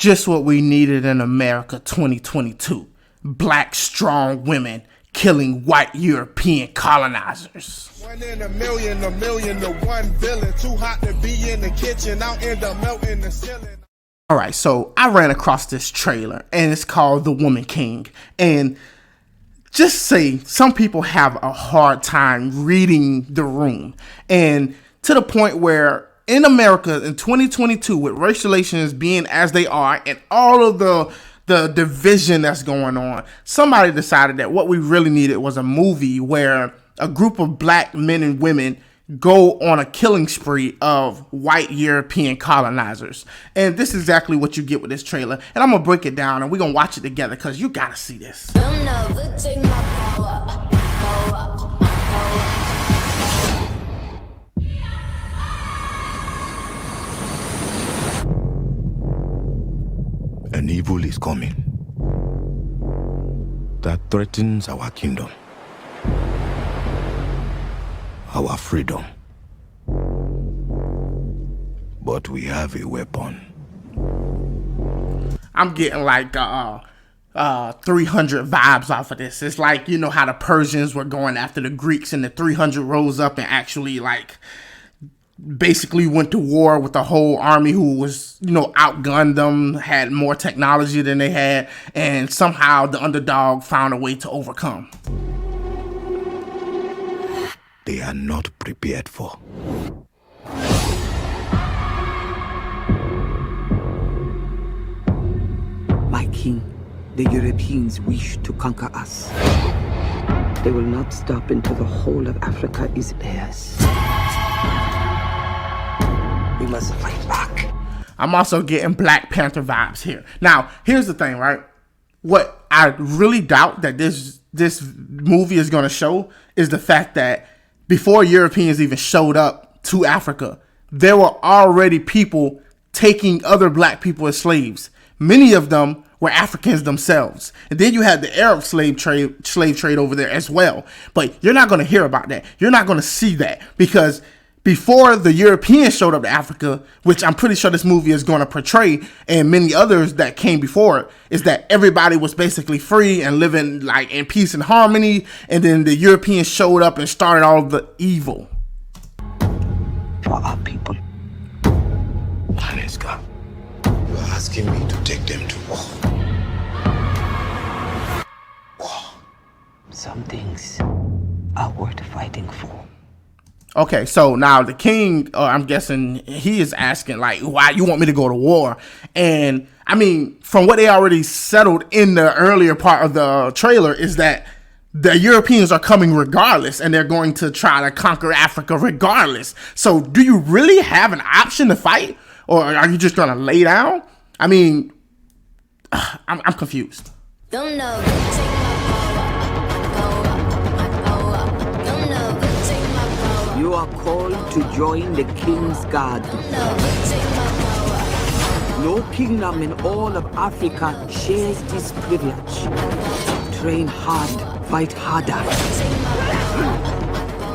Just what we needed in America 2022. Black strong women killing white European colonizers. 1 in a million to one villain. Too hot to be in the kitchen, I'll end up melting the ceiling. Alright, so I ran across this trailer and it's called The Woman King. And just say some people have a hard time reading the room. And to the point where in America in 2022, with race relations being as they are and all of the division that's going on, somebody decided that what we really needed was a movie where a group of black men and women go on a killing spree of white European colonizers. And this is exactly what you get with this trailer. And I'm going to break it down and we're going to watch it together because you got to see this. An evil is coming that threatens our kingdom, our freedom. But we have a weapon. I'm getting like 300 vibes off of this. It's like, you know how the Persians were going after the Greeks and the 300 rose up and actually like basically went to war with the whole army who was, you know, outgunned them, had more technology than they had, and somehow the underdog found a way to overcome. They are not prepared for. My king, the Europeans wish to conquer us. They will not stop until the whole of Africa is theirs. We must fight back. I'm also getting Black Panther vibes here. Now, here's the thing, right? What I really doubt that this movie is going to show is the fact that before Europeans even showed up to Africa, there were already people taking other black people as slaves. Many of them were Africans themselves. And then you had the Arab slave trade over there as well. But you're not going to hear about that. You're not going to see that because before the Europeans showed up to Africa, which I'm pretty sure this movie is going to portray, and many others that came before it, is that everybody was basically free and living like in peace and harmony. And then the Europeans showed up and started all the evil. For our people. Haneska, you are asking me to take them to war. War. Some things are worth fighting for. Okay, so now the king, I'm guessing he is asking, like, why you want me to go to war? And, I mean, from what they already settled in the earlier part of the trailer is that the Europeans are coming regardless, and they're going to try to conquer Africa regardless. So do you really have an option to fight? Or are you just going to lay down? I mean, I'm confused. Don't know. You are called to join the King's Guard. No kingdom in all of Africa shares this privilege. Train hard, fight harder.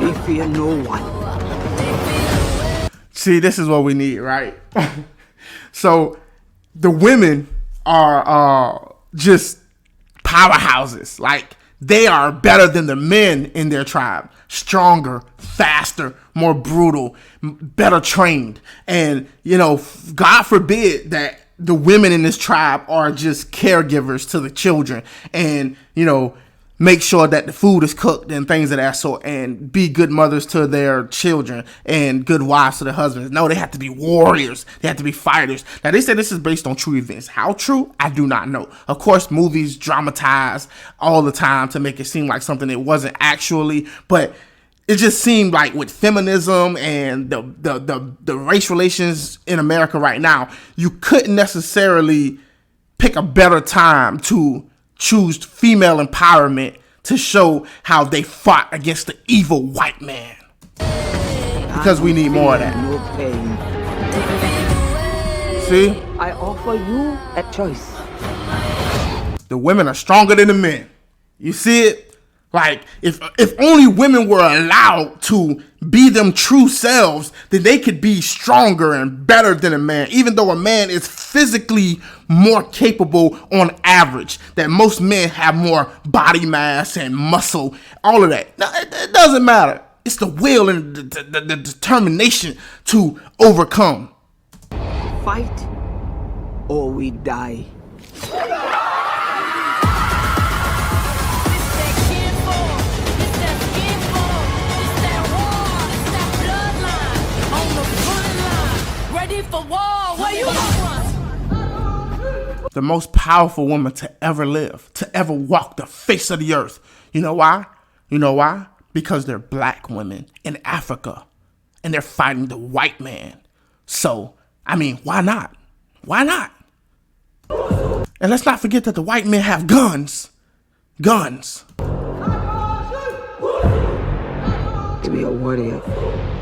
We fear no one. See, this is what we need, right? So the women are just powerhouses. Like, they are better than the men in their tribe. Stronger, faster, more brutal, better trained. And, you know, God forbid that the women in this tribe are just caregivers to the children and, you know, make sure that the food is cooked and things of that sort and be good mothers to their children and good wives to their husbands. No, they have to be warriors. They have to be fighters. Now, they say this is based on true events. How true? I do not know. Of course, movies dramatize all the time to make it seem like something it wasn't actually, but it just seemed like with feminism and the race relations in America right now, you couldn't necessarily pick a better time to choose female empowerment to show how they fought against the evil white man. Because we need more of that. No pain. See? I offer you a choice. The women are stronger than the men. You see it? Like, if only women were allowed to be them true selves, then they could be stronger and better than a man, even though a man is physically more capable on average. That most men have more body mass and muscle, all of that. No, it doesn't matter. It's the will and the determination to overcome. Fight or we die. The most powerful woman to ever live, to ever walk the face of the earth. You know why? You know why? Because they're black women in Africa and they're fighting the white man. So, I mean, why not? Why not? And let's not forget that the white men have guns. Guns. To be a warrior,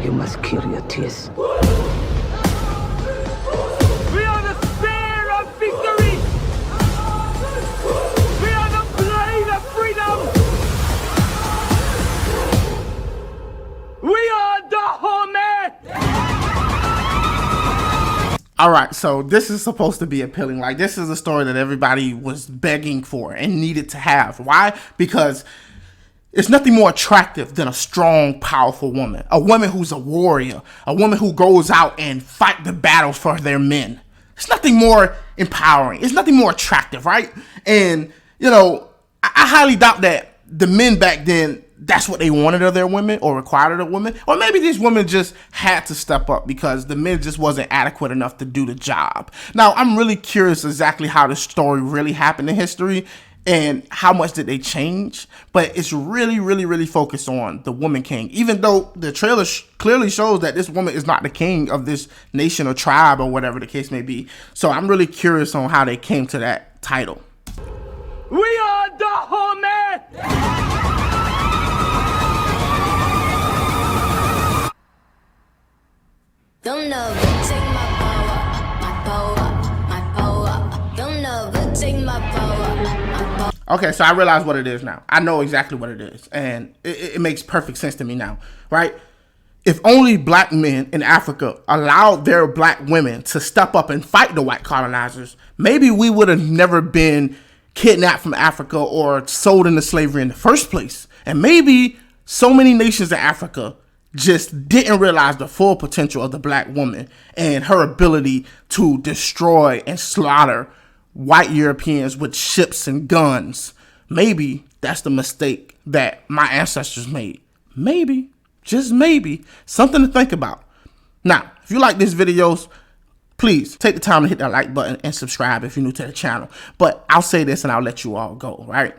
you must kill your tears. We are the spear of victory! We are the blade of freedom! We are the homie! All right, so this is supposed to be appealing. Like, this is a story that everybody was begging for and needed to have. Why? Because it's nothing more attractive than a strong, powerful woman. A woman who's a warrior. A woman who goes out and fight the battles for their men. It's nothing more empowering. It's nothing more attractive, right? And, you know, I highly doubt that the men back then, that's what they wanted of their women or required of their women. Or maybe these women just had to step up because the men just wasn't adequate enough to do the job. Now, I'm really curious exactly how the story really happened in history and how much did they change. But it's really, really, really focused on the woman king. Even though the trailer clearly shows that this woman is not the king of this nation or tribe or whatever the case may be. So I'm really curious on how they came to that title. We are the homie! Don't never take my power, my power, my power. Don't never take my power, my power. Okay, so I realize what it is now. I know exactly what it is. And it makes perfect sense to me now, right? If only black men in Africa allowed their black women to step up and fight the white colonizers, maybe we would have never been kidnapped from Africa or sold into slavery in the first place. And maybe so many nations in Africa just didn't realize the full potential of the black woman and her ability to destroy and slaughter white Europeans with ships and guns. Maybe that's the mistake that my ancestors made. Maybe, just maybe, something to think about. Now, if you like these videos, please take the time to hit that like button and subscribe if you're new to the channel. But I'll say this and I'll let you all go, right?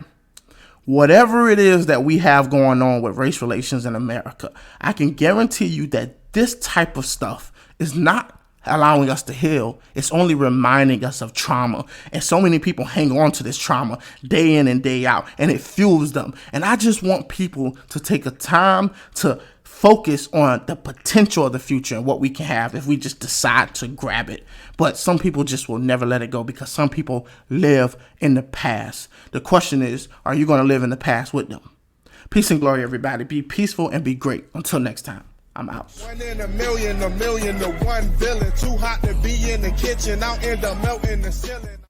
Whatever it is that we have going on with race relations in America, I can guarantee you that this type of stuff is not allowing us to heal. It's only reminding us of trauma. And so many people hang on to this trauma day in and day out, and it fuels them. And I just want people to take a time to focus on the potential of the future and what we can have if we just decide to grab it. But some people just will never let it go because some people live in the past. The question is, are you going to live in the past with them? Peace and glory, everybody. Be peaceful and be great. Until next time, I'm out. 1 in a million to 1 villain. Too hot to be in the kitchen, out in the melting the ceiling.